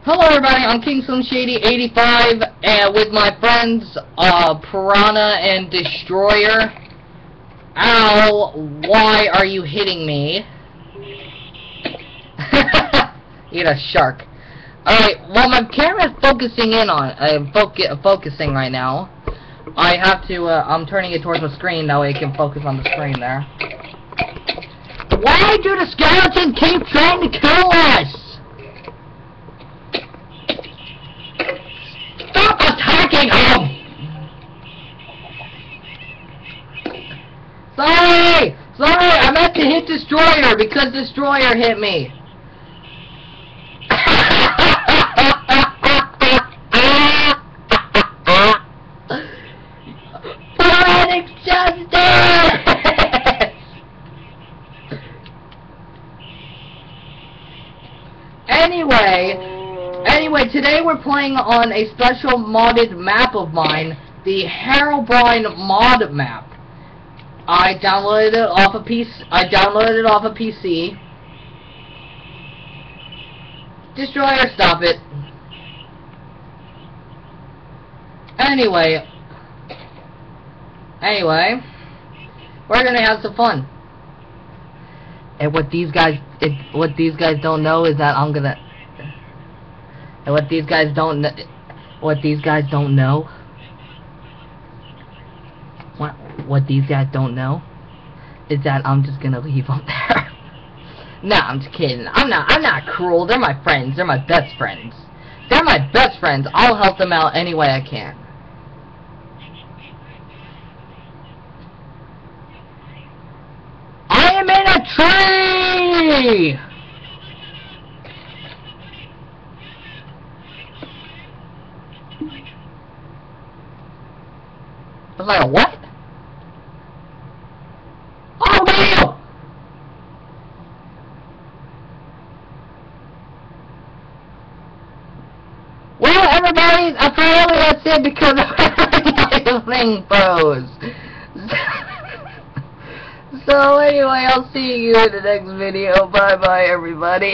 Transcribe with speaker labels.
Speaker 1: Hello everybody, I'm KingSlimShady85 and with my friends Piranha and Destroyer. Ow, why are you hitting me? Eat a shark. Alright, well my camera's focusing in on focusing right now. I have to I'm turning it towards the screen, that way it can focus on the screen there. Why do the skeletons keep trying to kill us? Stop attacking him! Sorry! I meant to hit Destroyer because Destroyer hit me. Poetic justice! Anyway, today we're playing on a special modded map of mine, the Herobrine mod map. I downloaded it off a PC. Destroyer, stop it. Anyway, we're gonna have some fun. And what these guys don't know is that I'm gonna. And what these guys don't know is that I'm just gonna leave them there. Nah, I'm just kidding. I'm not cruel. They're my friends. They're my best friends. They're my best friends. I'll help them out any way I can. I am in a tree! I was like, what? Oh, damn! Well, everybody, apparently that's it because my thing froze. So anyway, I'll see you in the next video. Bye-bye, everybody.